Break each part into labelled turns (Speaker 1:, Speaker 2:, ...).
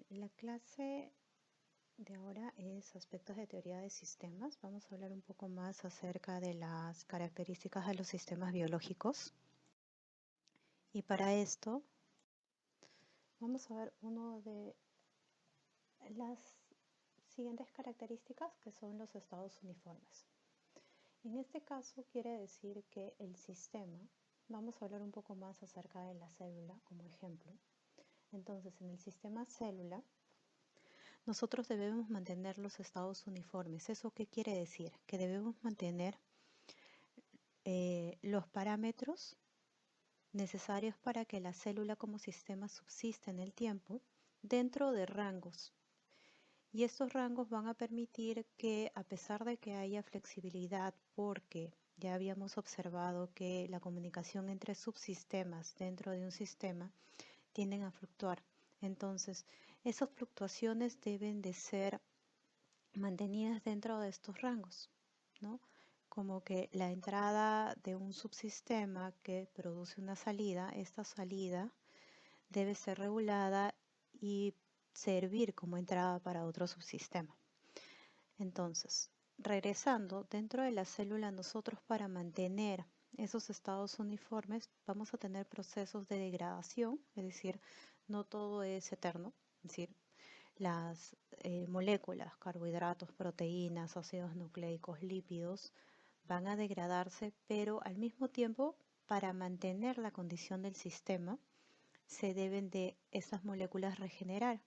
Speaker 1: La clase de ahora es aspectos de teoría de sistemas. Vamos a hablar un poco más acerca de las características de los sistemas biológicos. Y para esto vamos a ver una de las siguientes características que son los estados uniformes. En este caso quiere decir que el sistema, vamos a hablar un poco más acerca de la célula como ejemplo. Entonces, en el sistema célula, nosotros debemos mantener los estados uniformes. ¿Eso qué quiere decir? Que debemos mantener los parámetros necesarios para que la célula como sistema subsista en el tiempo dentro de rangos. Y estos rangos van a permitir que, a pesar de que haya flexibilidad, porque ya habíamos observado que la comunicación entre subsistemas dentro de un sistema tienden a fluctuar. Entonces, esas fluctuaciones deben de ser mantenidas dentro de estos rangos, ¿no? Como que la entrada de un subsistema que produce una salida, esta salida debe ser regulada y servir como entrada para otro subsistema. Entonces, regresando dentro de la célula, nosotros para mantener esos estados uniformes vamos a tener procesos de degradación, es decir, no todo es eterno, es decir, las moléculas, carbohidratos, proteínas, ácidos nucleicos, lípidos, van a degradarse, pero al mismo tiempo, para mantener la condición del sistema, se deben de esas moléculas regenerar.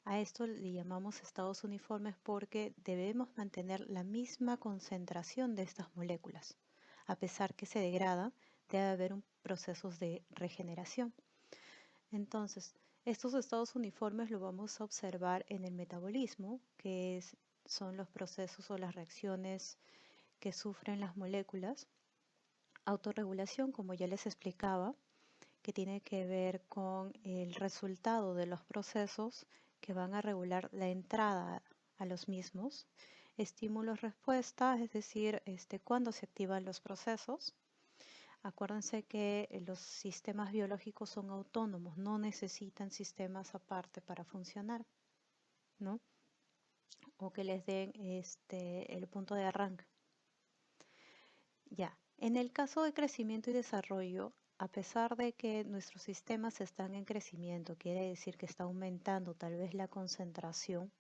Speaker 1: A esto le llamamos estados uniformes porque debemos mantener la misma concentración de estas moléculas. A pesar que se degrada, debe haber procesos de regeneración. Entonces, estos estados uniformes lo vamos a observar en el metabolismo, que son los procesos o las reacciones que sufren las moléculas. Autorregulación, como ya les explicaba, que tiene que ver con el resultado de los procesos que van a regular la entrada a los mismos. Estímulos-respuesta, es decir, cuándo se activan los procesos. Acuérdense que los sistemas biológicos son autónomos, no necesitan sistemas aparte para funcionar, ¿no? O que les den el punto de arranque. Ya, en el caso de crecimiento y desarrollo, a pesar de que nuestros sistemas están en crecimiento, quiere decir que está aumentando tal vez la concentración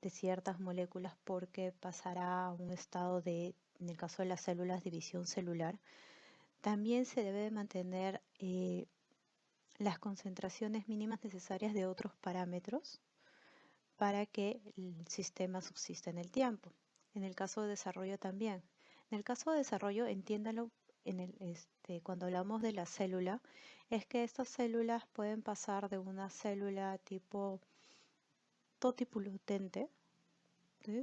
Speaker 1: de ciertas moléculas porque pasará a un estado de, en el caso de las células, división celular. También se debe mantener las concentraciones mínimas necesarias de otros parámetros para que el sistema subsista en el tiempo. En el caso de desarrollo también. En el caso de desarrollo, entiéndalo, cuando hablamos de la célula, es que estas células pueden pasar de una célula tipo totipotente,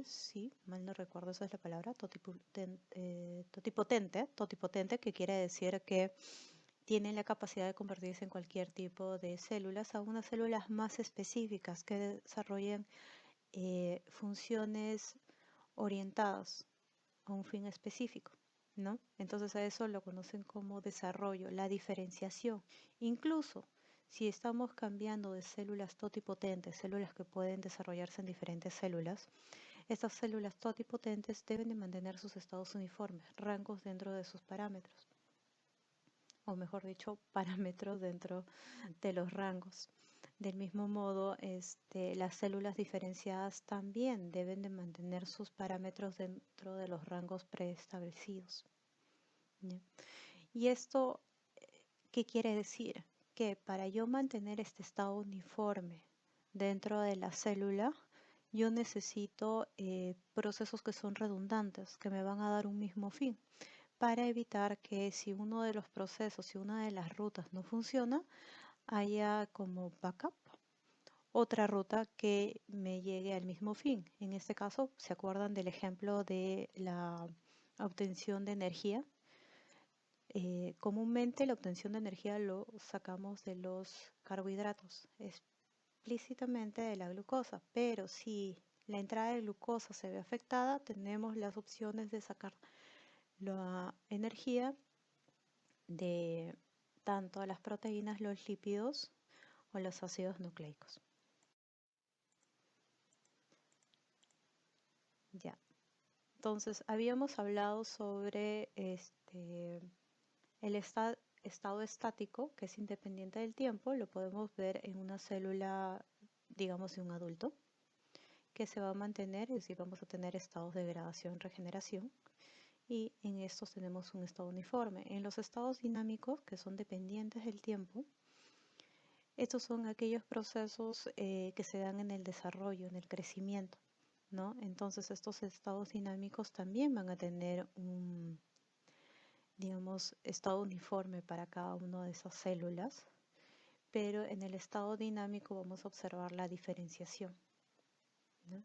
Speaker 1: sí, mal no recuerdo, esa es la palabra, totipotente, que quiere decir que tienen la capacidad de convertirse en cualquier tipo de células, a unas células más específicas que desarrollen funciones orientadas a un fin específico, ¿no? Entonces a eso lo conocen como desarrollo, la diferenciación. Incluso si estamos cambiando de células totipotentes, células que pueden desarrollarse en diferentes células, estas células totipotentes deben de mantener sus estados uniformes, rangos dentro de sus parámetros, o mejor dicho, parámetros dentro de los rangos. Del mismo modo, las células diferenciadas también deben de mantener sus parámetros dentro de los rangos preestablecidos. ¿Ya? Y esto, ¿qué quiere decir? Que para yo mantener este estado uniforme dentro de la célula, yo necesito procesos que son redundantes, que me van a dar un mismo fin, para evitar que si uno de los procesos, si una de las rutas no funciona, haya como backup otra ruta que me llegue al mismo fin. En este caso, ¿se acuerdan del ejemplo de la obtención de energía? Comúnmente la obtención de energía lo sacamos de los carbohidratos, explícitamente de la glucosa, pero si la entrada de glucosa se ve afectada, tenemos las opciones de sacar la energía de tanto las proteínas, los lípidos o los ácidos nucleicos. Ya. Entonces, habíamos hablado sobre el estado estático, que es independiente del tiempo. Lo podemos ver en una célula, digamos, de un adulto, que se va a mantener, es decir, vamos a tener estados de degradación, regeneración, y en estos tenemos un estado uniforme. En los estados dinámicos, que son dependientes del tiempo, estos son aquellos procesos que se dan en el desarrollo, en el crecimiento, ¿no? Entonces estos estados dinámicos también van a tener un, digamos, estado uniforme para cada una de esas células, pero en el estado dinámico vamos a observar la diferenciación, ¿no?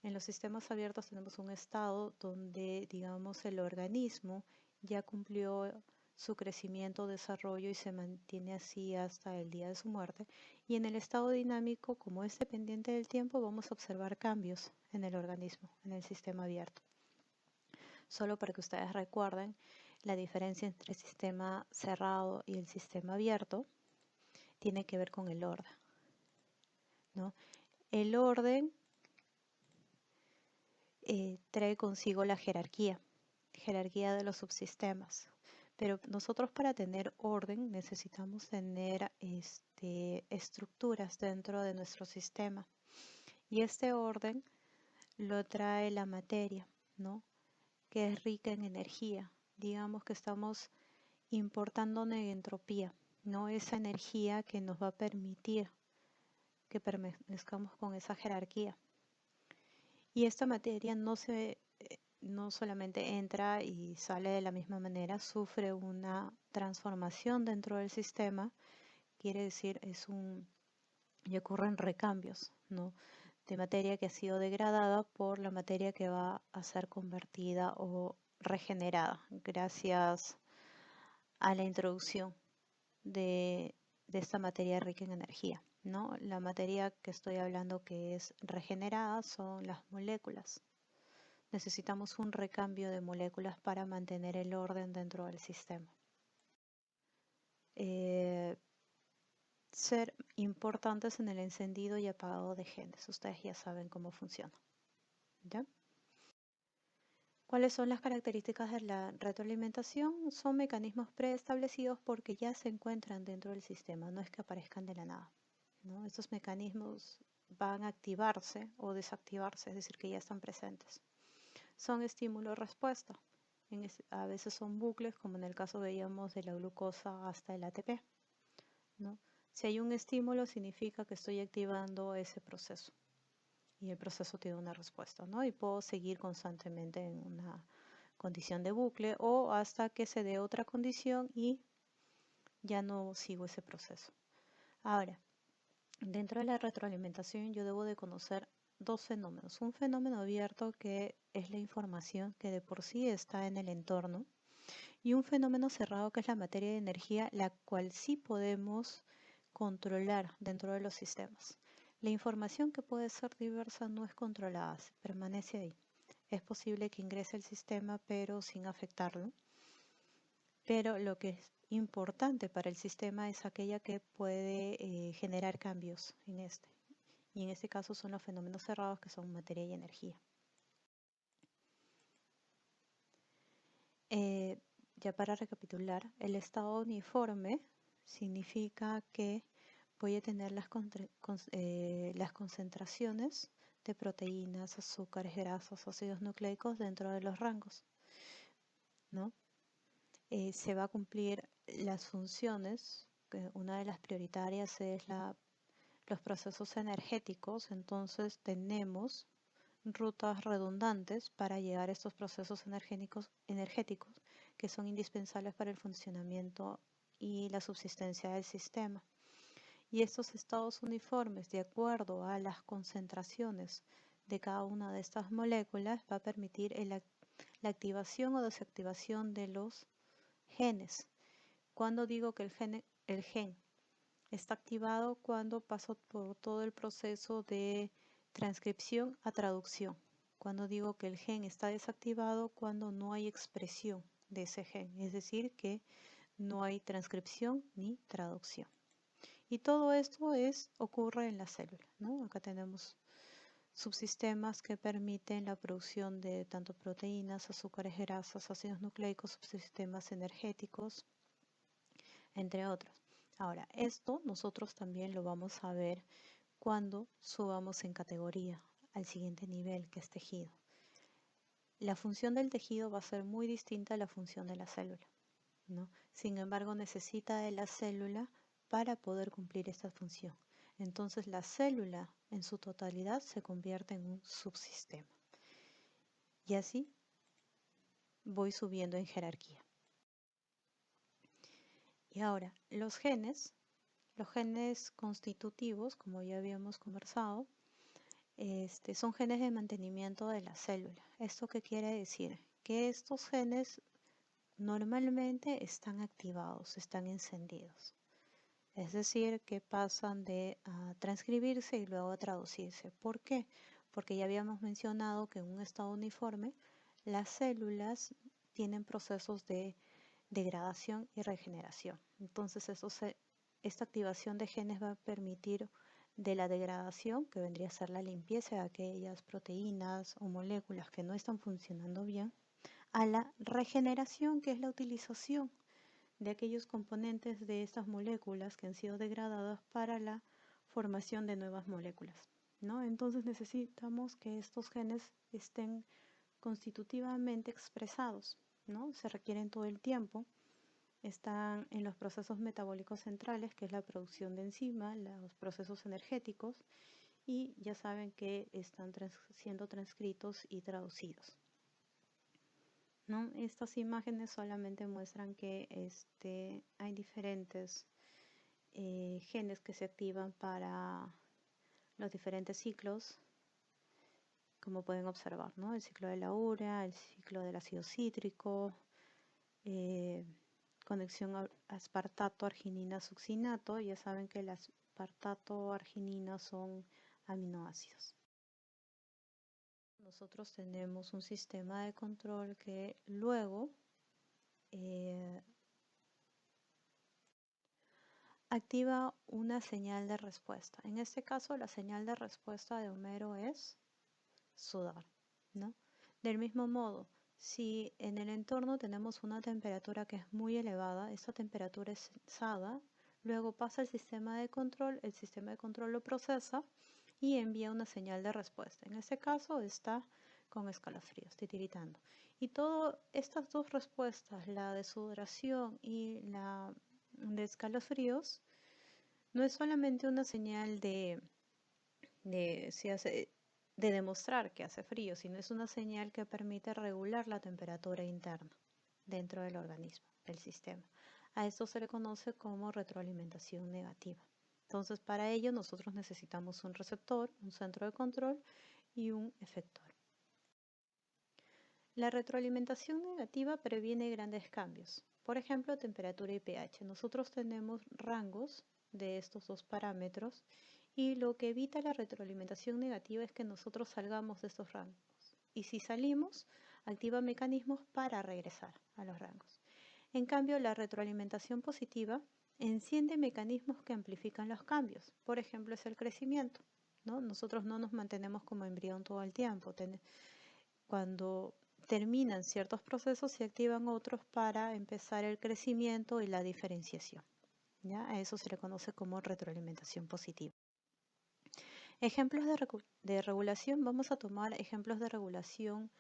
Speaker 1: En los sistemas abiertos tenemos un estado donde, digamos, el organismo ya cumplió su crecimiento, desarrollo y se mantiene así hasta el día de su muerte. Y en el estado dinámico, como es dependiente del tiempo, vamos a observar cambios en el organismo, en el sistema abierto. Solo para que ustedes recuerden la diferencia entre el sistema cerrado y el sistema abierto, tiene que ver con el orden, ¿no? El orden trae consigo la jerarquía de los subsistemas. Pero nosotros para tener orden necesitamos tener estructuras dentro de nuestro sistema. Y este orden lo trae la materia, ¿no? Que es rica en energía. Digamos que estamos importando entropía, ¿no? Esa energía que nos va a permitir que permanezcamos con esa jerarquía. Y esta materia no solamente entra y sale de la misma manera, sufre una transformación dentro del sistema, quiere decir, y ocurren recambios, ¿no? De materia que ha sido degradada por la materia que va a ser convertida o regenerada gracias a la introducción de esta materia rica en energía, ¿no? La materia que estoy hablando que es regenerada son las moléculas. Necesitamos un recambio de moléculas para mantener el orden dentro del sistema. Ser importantes en el encendido y apagado de genes. Ustedes ya saben cómo funciona, ¿ya? ¿Cuáles son las características de la retroalimentación? Son mecanismos preestablecidos porque ya se encuentran dentro del sistema, no es que aparezcan de la nada, ¿no? Estos mecanismos van a activarse o desactivarse, es decir, que ya están presentes. Son estímulo-respuesta. A veces son bucles, como en el caso veíamos de la glucosa hasta el ATP, ¿no? Si hay un estímulo, significa que estoy activando ese proceso y el proceso tiene una respuesta, ¿no? Y puedo seguir constantemente en una condición de bucle o hasta que se dé otra condición y ya no sigo ese proceso. Ahora, dentro de la retroalimentación yo debo de conocer dos fenómenos. Un fenómeno abierto que es la información que de por sí está en el entorno y un fenómeno cerrado que es la materia de energía, la cual sí podemos controlar dentro de los sistemas. La información que puede ser diversa no es controlada, permanece ahí. Es posible que ingrese al sistema pero sin afectarlo. Pero lo que es importante para el sistema es aquella que puede generar cambios en este. Y en este caso son los fenómenos cerrados que son materia y energía. Ya para recapitular, el estado uniforme significa que voy a tener las concentraciones de proteínas, azúcares, grasas, ácidos nucleicos dentro de los rangos, ¿no? Se va a cumplir las funciones, que una de las prioritarias es los procesos energéticos, entonces tenemos rutas redundantes para llegar a estos procesos energéticos que son indispensables para el funcionamiento y la subsistencia del sistema. Y estos estados uniformes, de acuerdo a las concentraciones de cada una de estas moléculas, va a permitir la activación o desactivación de los genes. Cuando digo que el gen está activado, cuando paso por todo el proceso de transcripción a traducción. Cuando digo que el gen está desactivado, cuando no hay expresión de ese gen, es decir, que no hay transcripción ni traducción. Y todo esto ocurre en la célula, ¿no? Acá tenemos subsistemas que permiten la producción de tanto proteínas, azúcares, grasas, ácidos nucleicos, subsistemas energéticos, entre otros. Ahora, esto nosotros también lo vamos a ver cuando subamos en categoría al siguiente nivel, que es tejido. La función del tejido va a ser muy distinta a la función de la célula, ¿no? Sin embargo, necesita de la célula para poder cumplir esta función. Entonces, la célula en su totalidad se convierte en un subsistema. Y así voy subiendo en jerarquía. Y ahora, los genes constitutivos, como ya habíamos conversado, son genes de mantenimiento de la célula. ¿Esto qué quiere decir? Que estos genes normalmente están activados, están encendidos. Es decir, que pasan de transcribirse y luego a traducirse. ¿Por qué? Porque ya habíamos mencionado que en un estado uniforme las células tienen procesos de degradación y regeneración. Entonces, esta activación de genes va a permitir de la degradación, que vendría a ser la limpieza de aquellas proteínas o moléculas que no están funcionando bien, a la regeneración, que es la utilización de aquellos componentes de estas moléculas que han sido degradadas para la formación de nuevas moléculas, ¿no? Entonces necesitamos que estos genes estén constitutivamente expresados, ¿no? Se requieren todo el tiempo. Están en los procesos metabólicos centrales, que es la producción de enzimas, los procesos energéticos, y ya saben que están siendo transcritos y traducidos, ¿no? Estas imágenes solamente muestran que hay diferentes genes que se activan para los diferentes ciclos, como pueden observar, ¿no? El ciclo de la urea, el ciclo del ácido cítrico, eh, conexión aspartato, arginina, succinato. Ya saben que el aspartato, arginina son aminoácidos. Nosotros tenemos un sistema de control que luego activa una señal de respuesta. En este caso, la señal de respuesta de Homero es sudar, ¿no? Del mismo modo, si en el entorno tenemos una temperatura que es muy elevada, esta temperatura es sensada, luego pasa al sistema de control, el sistema de control lo procesa y envía una señal de respuesta. En este caso está con escalofríos, titiritando. Y todas estas dos respuestas, la de sudoración y la de escalofríos, no es solamente una señal si hace, de demostrar que hace frío, sino es una señal que permite regular la temperatura interna dentro del organismo, del sistema. A esto se le conoce como retroalimentación negativa. Entonces, para ello nosotros necesitamos un receptor, un centro de control y un efector. La retroalimentación negativa previene grandes cambios. Por ejemplo, temperatura y pH. Nosotros tenemos rangos de estos dos parámetros y lo que evita la retroalimentación negativa es que nosotros salgamos de estos rangos. Y si salimos, activa mecanismos para regresar a los rangos. En cambio, la retroalimentación positiva enciende mecanismos que amplifican los cambios. Por ejemplo, es el crecimiento, ¿no? Nosotros no nos mantenemos como embrión todo el tiempo. Cuando terminan ciertos procesos, se activan otros para empezar el crecimiento y la diferenciación, ¿ya? A eso se le conoce como retroalimentación positiva. Ejemplos de regulación, vamos a tomar ejemplos de regulación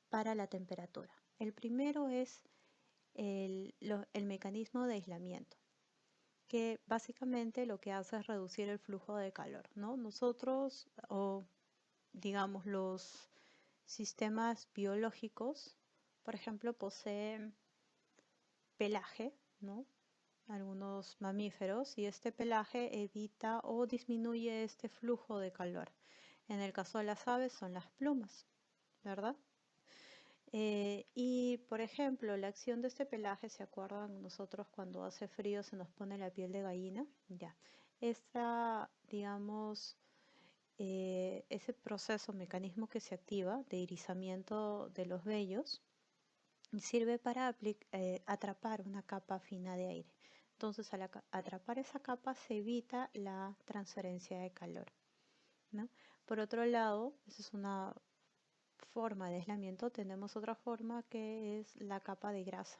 Speaker 1: para la temperatura. El primero es el mecanismo de aislamiento, que básicamente lo que hace es reducir el flujo de calor, ¿no? Nosotros, o digamos los sistemas biológicos, por ejemplo, poseen pelaje, ¿no? Algunos mamíferos, y este pelaje evita o disminuye este flujo de calor. En el caso de las aves son las plumas, ¿verdad? Y por ejemplo, la acción de este pelaje, ¿se acuerdan nosotros cuando hace frío se nos pone la piel de gallina? Ya. Esta, digamos, ese proceso, mecanismo que se activa de irisamiento de los vellos, sirve para atrapar una capa fina de aire. Entonces, al atrapar esa capa se evita la transferencia de calor, ¿no? Por otro lado, esa es una forma de aislamiento. Tenemos otra forma que es la capa de grasa.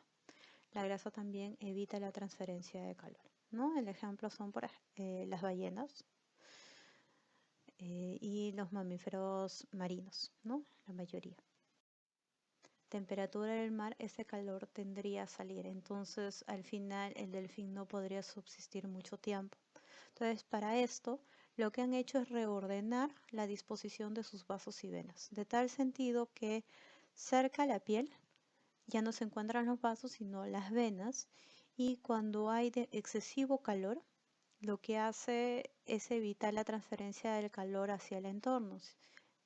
Speaker 1: La grasa también evita la transferencia de calor, ¿no? El ejemplo son las ballenas y los mamíferos marinos, ¿no? La mayoría. Temperatura del mar, ese calor tendría a salir, entonces al final el delfín no podría subsistir mucho tiempo. Entonces, para esto, lo que han hecho es reordenar la disposición de sus vasos y venas, de tal sentido que cerca a la piel ya no se encuentran los vasos, sino las venas, y cuando hay excesivo calor, lo que hace es evitar la transferencia del calor hacia el entorno.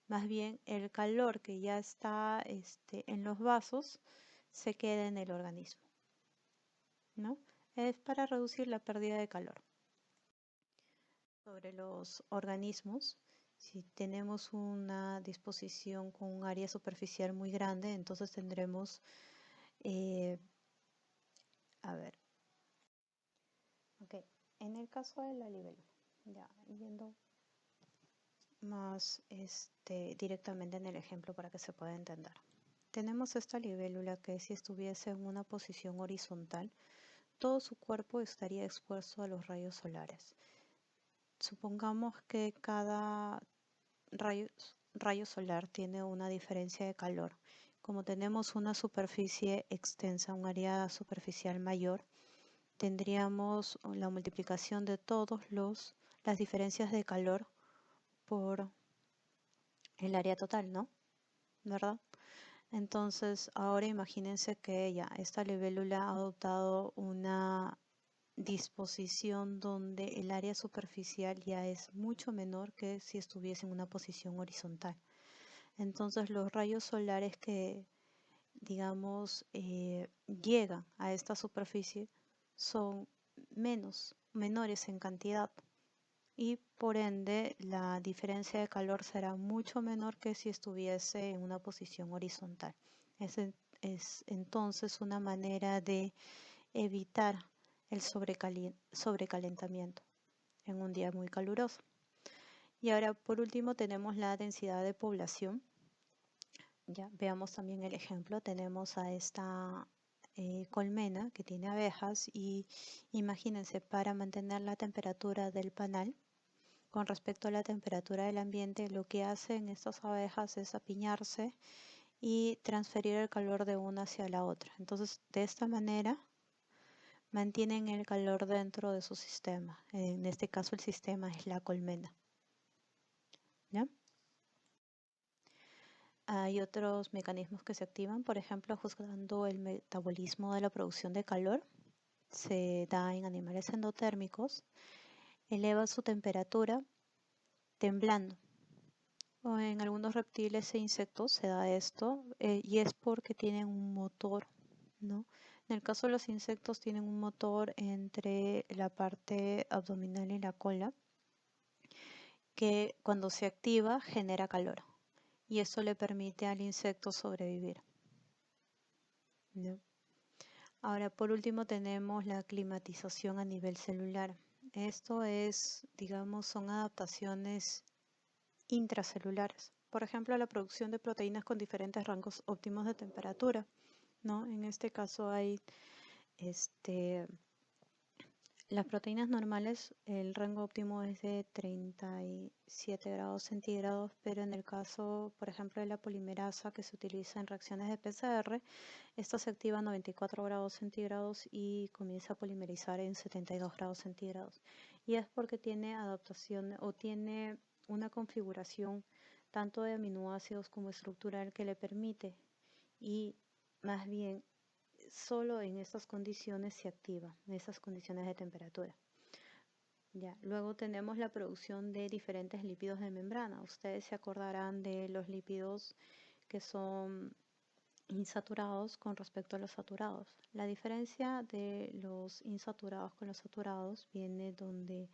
Speaker 1: Más bien, el calor que ya está en los vasos se queda en el organismo, ¿no? Es para reducir la pérdida de calor. Sobre los organismos, si tenemos una disposición con un área superficial muy grande, entonces tendremos, eh, a ver, ok, en el caso de la libélula, ya yendo más directamente en el ejemplo para que se pueda entender. Tenemos esta libélula que si estuviese en una posición horizontal, todo su cuerpo estaría expuesto a los rayos solares. Supongamos que cada rayo solar tiene una diferencia de calor. Como tenemos una superficie extensa, un área superficial mayor, tendríamos la multiplicación de todas las diferencias de calor por el área total, ¿no? ¿Verdad? Entonces, ahora imagínense que ya esta libélula ha adoptado una disposición donde el área superficial ya es mucho menor que si estuviese en una posición horizontal. Entonces, los rayos solares que, digamos, llegan a esta superficie son menores en cantidad y por ende la diferencia de calor será mucho menor que si estuviese en una posición horizontal. Es entonces una manera de evitar el sobrecalentamiento en un día muy caluroso. Y ahora por último tenemos la densidad de población. Ya veamos también el ejemplo. Tenemos a esta colmena que tiene abejas y imagínense, para mantener la temperatura del panal con respecto a la temperatura del ambiente, lo que hacen estas abejas es apiñarse y transferir el calor de una hacia la otra. Entonces, de esta manera mantienen el calor dentro de su sistema. En este caso, el sistema es la colmena. ¿Ya? Hay otros mecanismos que se activan, por ejemplo, juzgando el metabolismo de la producción de calor. Se da en animales endotérmicos, eleva su temperatura temblando. O en algunos reptiles e insectos se da esto y es porque tienen un motor, ¿no? En el caso de los insectos tienen un motor entre la parte abdominal y la cola que cuando se activa genera calor y eso le permite al insecto sobrevivir, ¿no? Ahora, por último, tenemos la climatización a nivel celular. Esto es, digamos, son adaptaciones intracelulares. Por ejemplo, la producción de proteínas con diferentes rangos óptimos de temperatura, ¿no? En este caso hay las proteínas normales, el rango óptimo es de 37 grados centígrados, pero en el caso, por ejemplo, de la polimerasa que se utiliza en reacciones de PCR, esta se activa a 94 grados centígrados y comienza a polimerizar en 72 grados centígrados. Y es porque tiene adaptación o tiene una configuración tanto de aminoácidos como estructural que le permite y más bien solo en estas condiciones se activa, en esas condiciones de temperatura. Ya. Luego tenemos la producción de diferentes lípidos de membrana. Ustedes se acordarán de los lípidos que son insaturados con respecto a los saturados. La diferencia de los insaturados con los saturados viene donde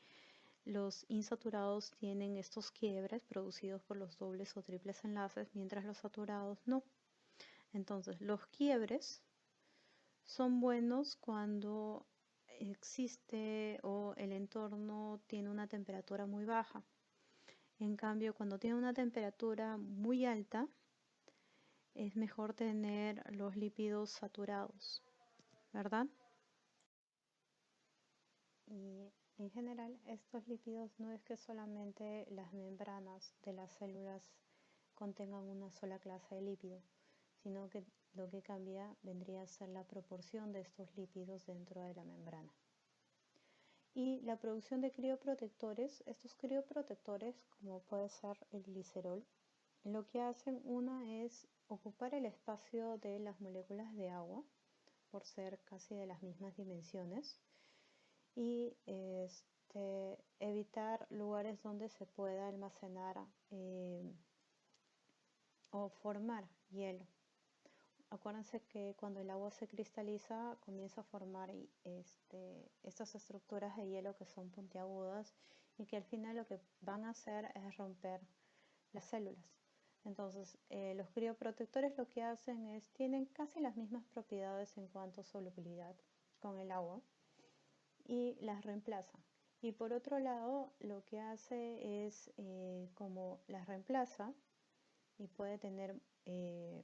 Speaker 1: los insaturados tienen estos quiebres producidos por los dobles o triples enlaces, mientras los saturados no. Entonces, los quiebres son buenos cuando existe o el entorno tiene una temperatura muy baja. En cambio, cuando tiene una temperatura muy alta, es mejor tener los lípidos saturados, ¿verdad? Y en general, estos lípidos no es que solamente las membranas de las células contengan una sola clase de lípido, sino que lo que cambia vendría a ser la proporción de estos lípidos dentro de la membrana. Y la producción de crioprotectores, estos crioprotectores, como puede ser el glicerol, lo que hacen una es ocupar el espacio de las moléculas de agua, por ser casi de las mismas dimensiones, y evitar lugares donde se pueda almacenar o formar hielo. Acuérdense que cuando el agua se cristaliza comienza a formar estas estructuras de hielo que son puntiagudas y que al final lo que van a hacer es romper las células. Entonces, los crioprotectores lo que hacen es, tienen casi las mismas propiedades en cuanto a solubilidad con el agua y las reemplaza. Y por otro lado, lo que hace es, como las reemplaza y puede tener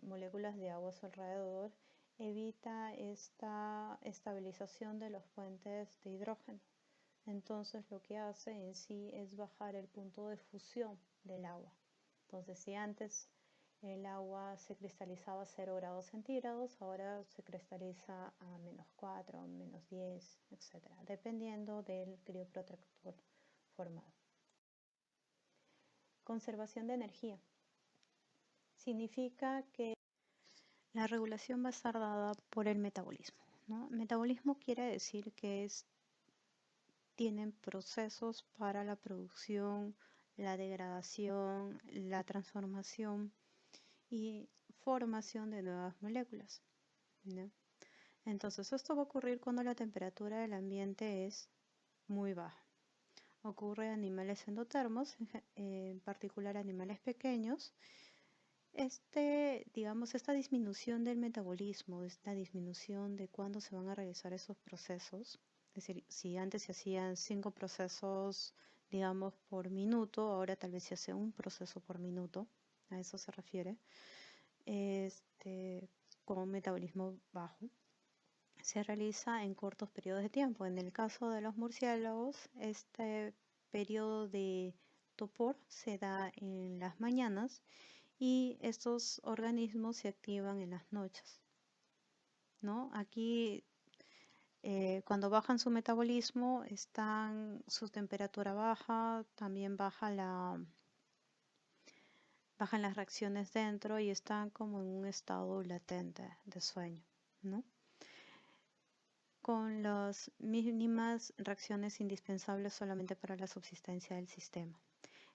Speaker 1: moléculas de agua a su alrededor, evita esta estabilización de los puentes de hidrógeno. Entonces lo que hace en sí es bajar el punto de fusión del agua. Entonces si antes el agua se cristalizaba a 0 grados centígrados, ahora se cristaliza a -4, -10, etc., dependiendo del crioprotector formado. Conservación de energía. Significa que la regulación va a estar dada por el metabolismo, ¿no? Metabolismo quiere decir que tienen procesos para la producción, la degradación, la transformación y formación de nuevas moléculas, ¿no? Entonces esto va a ocurrir cuando la temperatura del ambiente es muy baja. Ocurre en animales endotermos, en particular animales pequeños. Esta disminución del metabolismo, esta disminución de cuándo se van a realizar esos procesos, es decir, si antes se hacían 5 procesos, digamos, por minuto, ahora tal vez se hace un proceso por minuto, a eso se refiere, con un metabolismo bajo, se realiza en cortos periodos de tiempo. En el caso de los murciélagos, este periodo de topor se da en las mañanas y estos organismos se activan en las noches, ¿no? Aquí, cuando bajan su metabolismo, su temperatura baja, también bajan las reacciones dentro y están como en un estado latente de sueño, ¿no? Con las mínimas reacciones indispensables solamente para la subsistencia del sistema.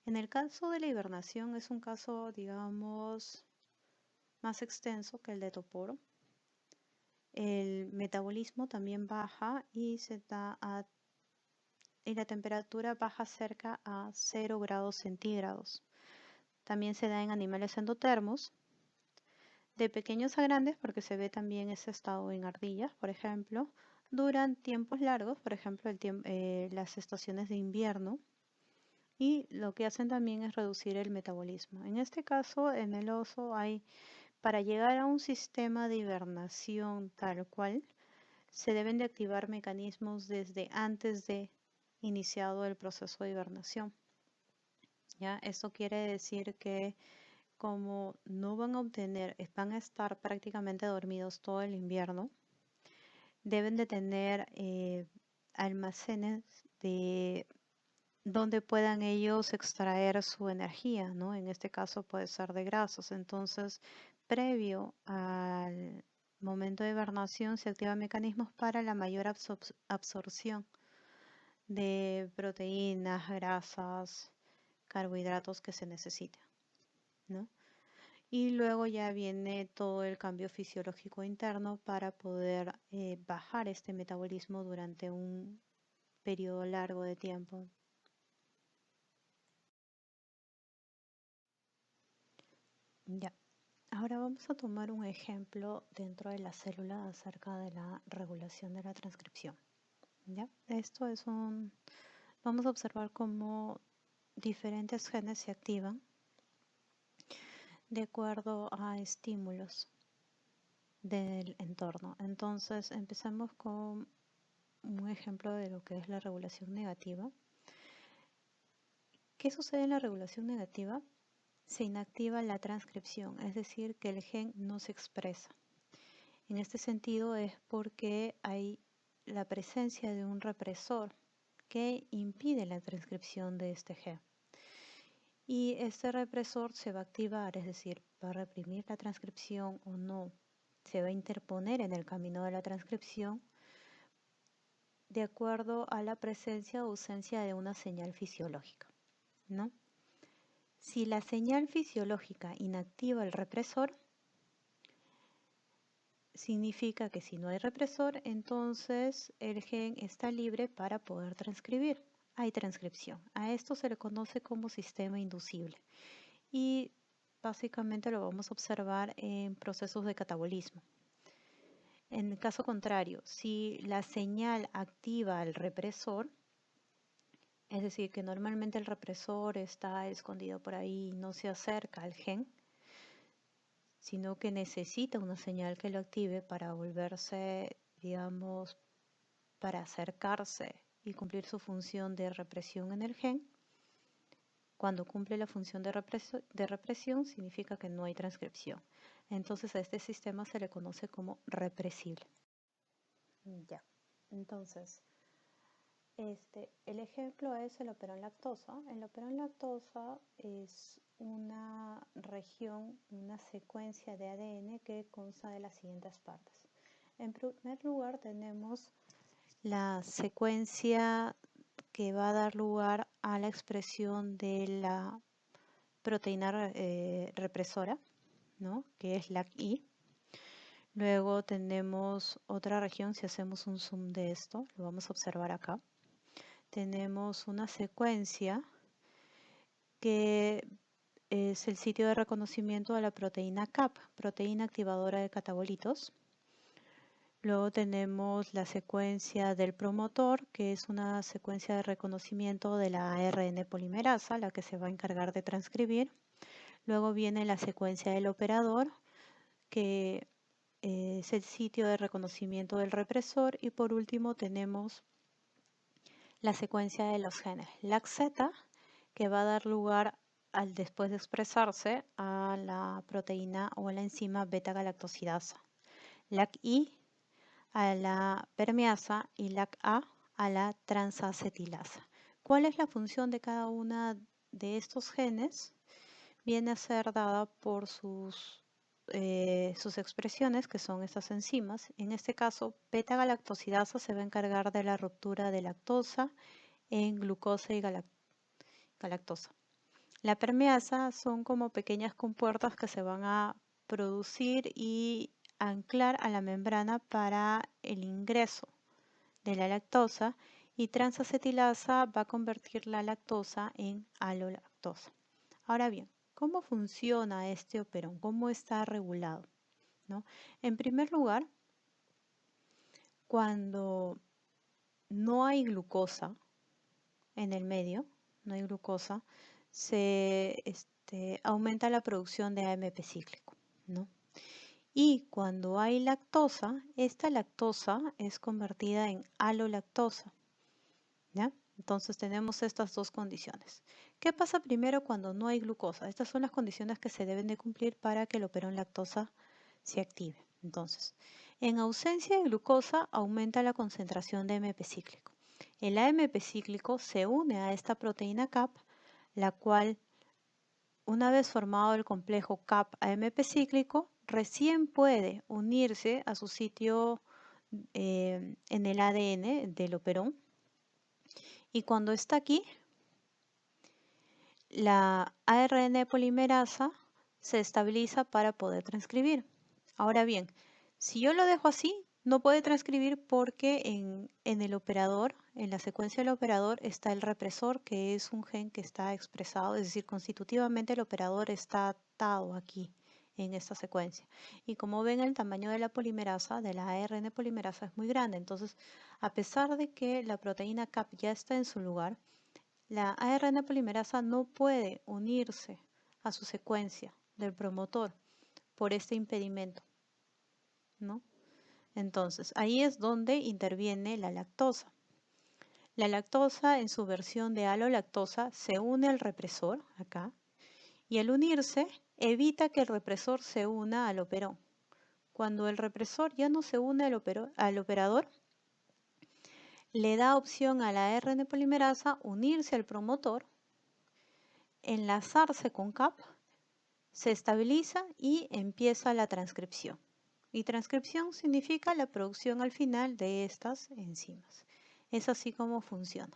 Speaker 1: En el caso de la hibernación es un caso, digamos, más extenso que el de topor. El metabolismo también baja y la temperatura baja cerca a 0 grados centígrados. También se da en animales endotermos, de pequeños a grandes, porque se ve también ese estado en ardillas, por ejemplo. Duran tiempos largos, por ejemplo, las estaciones de invierno, y lo que hacen también es reducir el metabolismo. En este caso, en el oso para llegar a un sistema de hibernación tal cual, se deben de activar mecanismos desde antes de iniciado el proceso de hibernación. ¿Ya? Esto quiere decir que como no van a estar prácticamente dormidos todo el invierno, deben de tener almacenes donde puedan ellos extraer su energía, ¿no? En este caso puede ser de grasas. Entonces, previo al momento de hibernación se activan mecanismos para la mayor absorción de proteínas, grasas, carbohidratos que se necesitan, ¿no? Y luego ya viene todo el cambio fisiológico interno para poder bajar este metabolismo durante un periodo largo de tiempo. Ya. Ahora vamos a tomar un ejemplo dentro de la célula acerca de la regulación de la transcripción. ¿ya? Vamos a observar cómo diferentes genes se activan de acuerdo a estímulos del entorno. Entonces, empezamos con un ejemplo de lo que es la regulación negativa. ¿Qué sucede en la regulación negativa? Se inactiva la transcripción, es decir, que el gen no se expresa. En este sentido es porque hay la presencia de un represor que impide la transcripción de este gen. Y este represor se va a activar, es decir, va a reprimir la transcripción o no, se va a interponer en el camino de la transcripción de acuerdo a la presencia o ausencia de una señal fisiológica, ¿no? Si la señal fisiológica inactiva el represor, significa que si no hay represor, entonces el gen está libre para poder transcribir. Hay transcripción. A esto se le conoce como sistema inducible. Y básicamente lo vamos a observar en procesos de catabolismo. En el caso contrario, si la señal activa al represor, es decir, que normalmente el represor está escondido por ahí y no se acerca al gen, sino que necesita una señal que lo active para volverse, digamos, para acercarse y cumplir su función de represión en el gen. Cuando cumple la función de represión, significa que no hay transcripción. Entonces a este sistema se le conoce como represible. Ya, entonces, el ejemplo es el operón lactosa. El operón lactosa es una región, una secuencia de ADN que consta de las siguientes partes. En primer lugar tenemos la secuencia que va a dar lugar a la expresión de la proteína represora, ¿no? Que es LAC-I. Luego tenemos otra región, si hacemos un zoom de esto, lo vamos a observar acá. Tenemos una secuencia que es el sitio de reconocimiento de la proteína CAP, proteína activadora de catabolitos. Luego tenemos la secuencia del promotor, que es una secuencia de reconocimiento de la ARN polimerasa, la que se va a encargar de transcribir. Luego viene la secuencia del operador, que es el sitio de reconocimiento del represor. Y por último tenemos la secuencia de los genes LAC-Z, que va a dar lugar después de expresarse a la proteína o a la enzima beta-galactosidasa. LAC-I a la permeasa y LAC-A a la transacetilasa. ¿Cuál es la función de cada una de estos genes? Viene a ser dada por sus expresiones, que son estas enzimas. En este caso, beta-galactosidasa se va a encargar de la ruptura de lactosa en glucosa y galactosa. La permeasa son como pequeñas compuertas que se van a producir y anclar a la membrana para el ingreso de la lactosa, y transacetilasa va a convertir la lactosa en alolactosa. Ahora bien, ¿cómo funciona este operón? ¿Cómo está regulado? ¿No? En primer lugar, cuando no hay glucosa en el medio, no hay glucosa, se aumenta la producción de AMP cíclico, ¿no? Y cuando hay lactosa, esta lactosa es convertida en alolactosa, ¿ya? Entonces tenemos estas dos condiciones. ¿Qué pasa primero cuando no hay glucosa? Estas son las condiciones que se deben de cumplir para que el operón lactosa se active. Entonces, en ausencia de glucosa aumenta la concentración de AMP cíclico. El AMP cíclico se une a esta proteína CAP, la cual, una vez formado el complejo CAP-AMP cíclico, recién puede unirse a su sitio en el ADN del operón. Y cuando está aquí, la ARN polimerasa se estabiliza para poder transcribir. Ahora bien, si yo lo dejo así, no puede transcribir porque en el operador, en la secuencia del operador, está el represor, que es un gen que está expresado, es decir, constitutivamente el operador está atado aquí, en esta secuencia. Y como ven, el tamaño de la polimerasa, de la ARN polimerasa, es muy grande. Entonces, a pesar de que la proteína CAP ya está en su lugar, la ARN polimerasa no puede unirse a su secuencia del promotor por este impedimento, ¿no? Entonces, ahí es donde interviene la lactosa. La lactosa, en su versión de alolactosa, se une al represor, acá, y al unirse, evita que el represor se una al operón. Cuando el represor ya no se une al operador, le da opción a la ARN polimerasa unirse al promotor, enlazarse con CAP, se estabiliza y empieza la transcripción. Y transcripción significa la producción al final de estas enzimas. Es así como funciona.